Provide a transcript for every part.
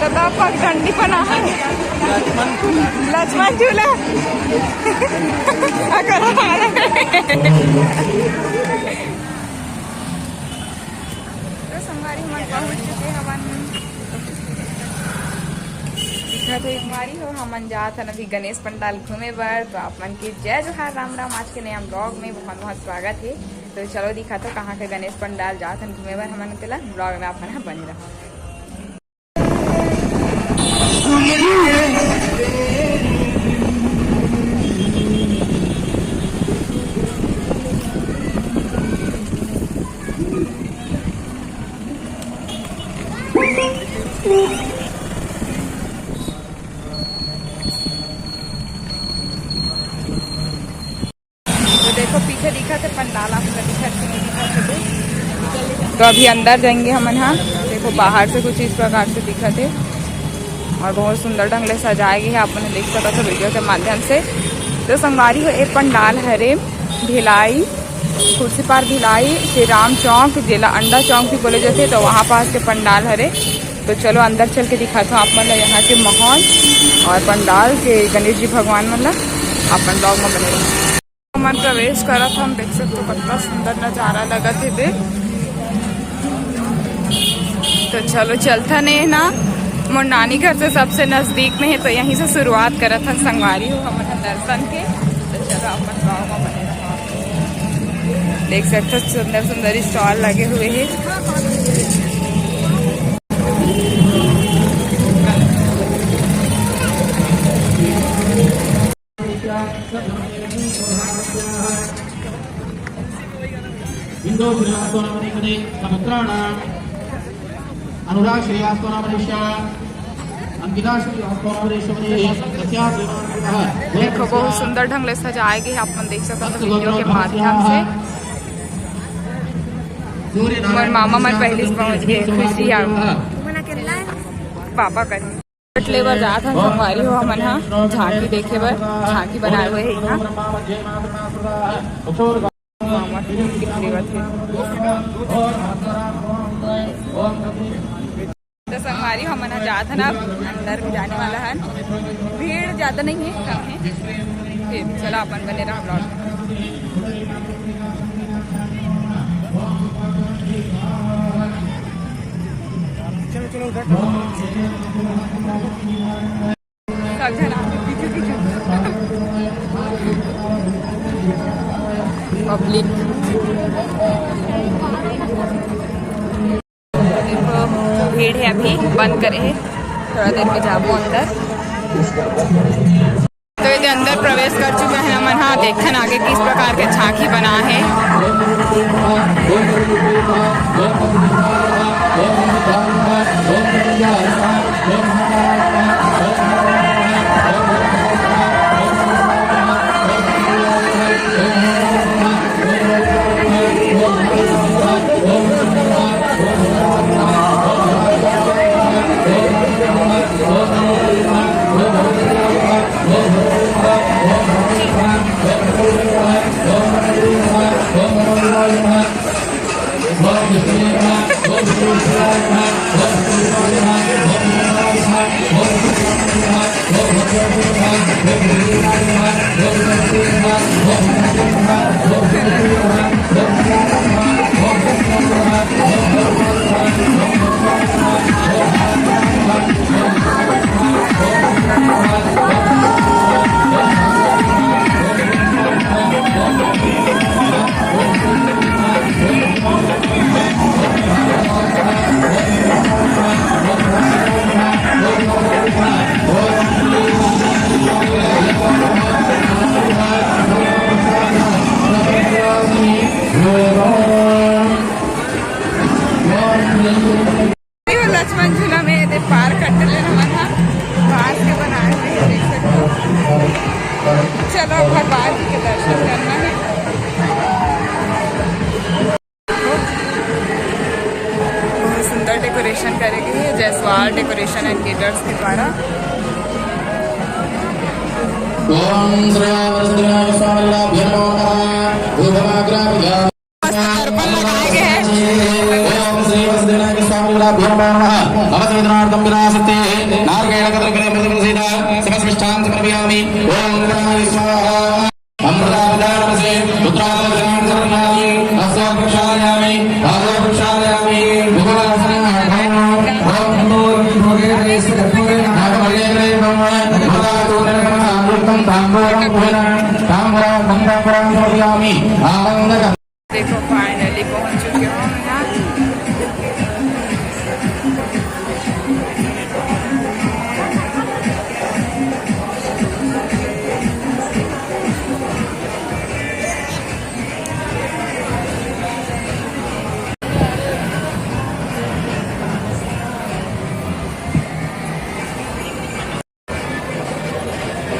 सदा पगडंडी पण आहे. लक्ष्मण झूला तो संगवारी हम पहुंच चुके हवन दिखा तो एक बारी हो हमन जात हन अभी गणेश पंडाल घूमे बर. तो आप मन के जय जोहार राम राम. आज के नया ब्लॉग में बहुत बहुत स्वागत है. तो चलो दिखा तो कहाँ के गणेश पंडाल जात हन घूमे बर हमन तेला ब्लॉग में आप मन बने रहो. देखो पीछे दिखा थे पंडाल आपको दिखा थे. तो अभी अंदर जाएंगे हम यहाँ. देखो बाहर से कुछ इस प्रकार से दिखा थे और बहुत सुंदर ढंग से सजाए गए हैं. आपने देख सका था वीडियो के माध्यम से. तो संगवारी हो एक पंडाल हरे भिलाई कुर्सी पार भिलाई श्री राम चौक जिला अंडा चौक भी बोले जाते. तो वहाँ पास के पंडाल हरे. तो चलो अंदर चल के दिखाता हूँ आप मतलब यहाँ के माहौल और पंडाल के गणेश जी भगवान मतलब अपन ब्लॉग में बने रहे. मन प्रवेश करा था. हम देख सकते हो कितना सुंदर नजारा लगा थे. तो चलो चलता नहीं ना मोर नानी घर से सबसे नजदीक में है. तो यहीं से शुरुआत करा था संगवारी हो हम दर्शन के. तो चलो अपन ब्लॉग में बने रहा. देख सकते हो सुंदर सुंदर स्टॉल लगे हुए हैं. इंदो श्रीवास्तव नामने समुद्राणाम अनुराग श्रीवास्तव नामनेशा अंकिता श्रीवास्तव नामनेशा. देखो बहुत सुंदर ढंग से सजाए गए. आप देख सकते हो वीडियो के माध्यम से. और मामा मन पहले से पहुंच गए. खुशी पापा कर लेबर जा था संगवारी हो हमन यहाँ झांकी देखे बर. झांकी बनाए हुए है यहाँ. तो संगवारी हम जात है ना अंदर भी जाने वाला है. भीड़ ज्यादा नहीं है कम है. फिर चलो अपन बने रहा ब्लॉग. चलो पब्लिक देखो भीड़ है. अभी बंद करे है. थोड़ा देर में जाबो अंदर. तो ये अंदर प्रवेश कर चुके हैं हम. हाँ देखन आगे किस प्रकार के झांकी बना है. लक्ष्मण झूला में दे पार कट लेना था. बांस के बनाए हुए देख सकते हो. चलो भगवान जी के दर्शन करना है. बहुत सुंदर डेकोरेशन करेगी है जयसवाल डेकोरेशन एंड केटर्स के द्वारा. लगाए गए हैं. वेदनार्थं विनाशते नारकेणकदर्पणे मृदुमसीदा समस्मिष्ठान् समर्पयामि ओम गणाय स्वाहा अमृतावदानमसे पुत्रावदानं समर्पयामि अस्वाक्षायामि आलोक्षायामि भुवनासनाघायनो ओम नमो भोगेश कर्पूरे नागमयेरे नमः भवातुरनमः अमृतं ताम्बूलं भुवनं ताम्बूलं ताम्बूलं समर्पयामि आनंद। देखो फाइनली पहुंच चुके हो हम यहाँ।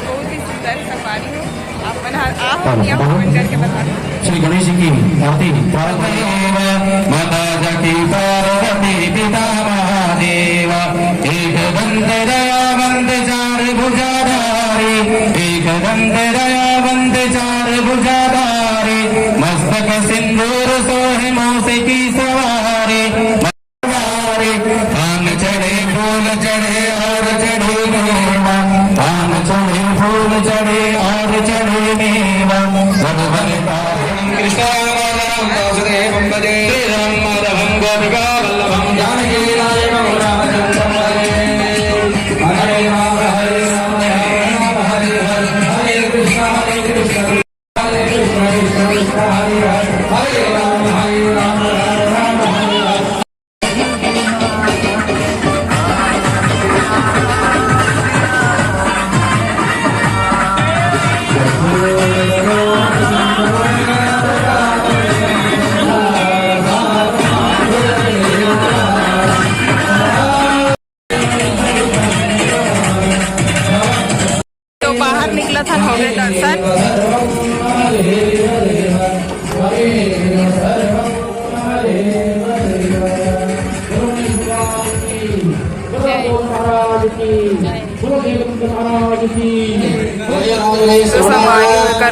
बहुत ही सुंदर सफारी हो। आप यहाँ कमेंट करके बता दो। श्री गणेश जी की मूर्ति माता जकी पार्वती पिता महादेव एक दंत दयावंत चार भुजाधारी एक दंत दयावंत चार भुजाधारी मस्तक सिंदूर सोहे मौसे की सवारी आन चढ़े फूल चढ़े और चढ़े मेवा आन चढ़े फूल चढ़े और चढ़े मेवा भगवान कृष्णावतारं वासुदेवं भजे श्रीराम माधवं गोपिका वल्लभं जानकी नायकं रामचन्द्रं भजे हरे राम हरे राम राम हरे हरे हरे कृष्ण कृष्ण हरे कृष्ण कृष्ण हरे हरे हरे राम राम राम हरे हरे। तो बाहर निकला था, हो गए दर्शन।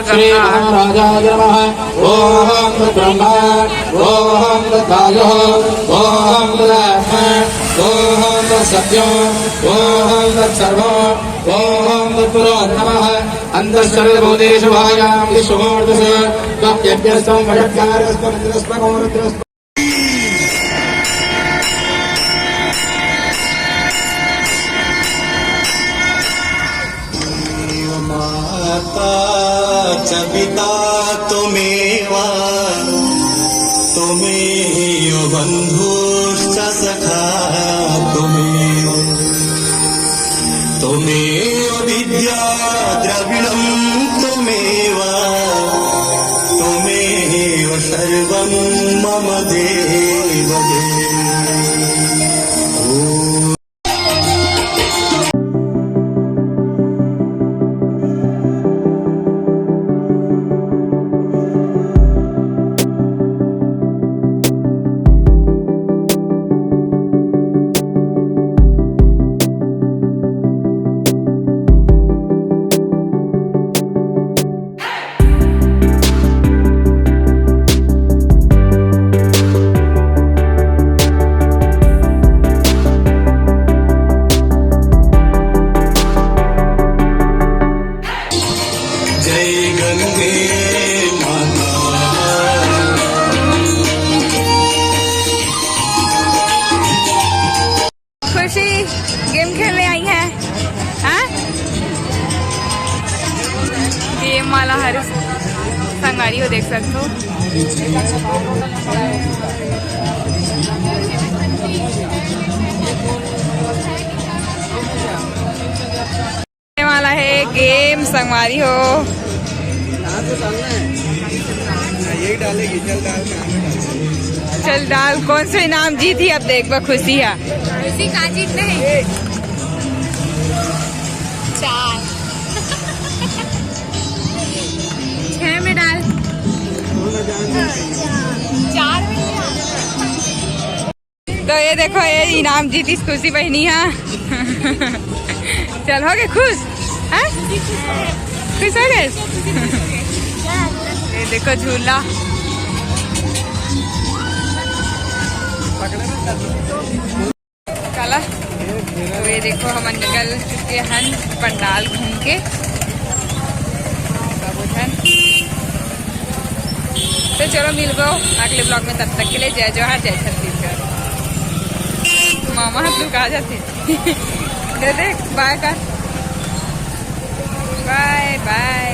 श्री महाराजाय नमः। ओम ब्रह्मा ओम तत्वायो ओम तदात्मा ओम तत्सत्यम् ओम तत्सर्वम् ओम तत्पुरोत्तमः अन्तश्चरभूतेषु भायां विश्वमूर्तसे त्वप्यभ्यस्तं वषट्कारस्त्वमिन्द्रस्त्वगोरुद्रस्त्वम्। माता च पिता त्वमेव त्वमेव बन्धुश्च सखा त्वमेव त्वमेव विद्या द्रविणं त्वमेव त्वमेव सर्वं मम देव देव। गेम खेलने आई है, हाँ? गेम वाला हर संगारी हो, देख सकते हो। वाला है गेम संगवारी हो। यही डालेगी, चल डाल। कौन से इनाम जीती अब देख बा खुशी है। खुशी का जीत नहीं, 4 6 में डाल, 4 में तो ये देखो, ये इनाम जीती खुशी बहनी है। चल हो गए खुश, हैं? खुश हो गए। ये देखो झूला, काला तो ये देखो हम निकल चुके हैं पंडाल घूम के बाबूधन। तो चलो मिल गो अगले ब्लॉग में, तब तक के लिए जय जोहार जय छत्तीसगढ़। मामा तू कहा जाती दे देख बाय कर, बाय बाय।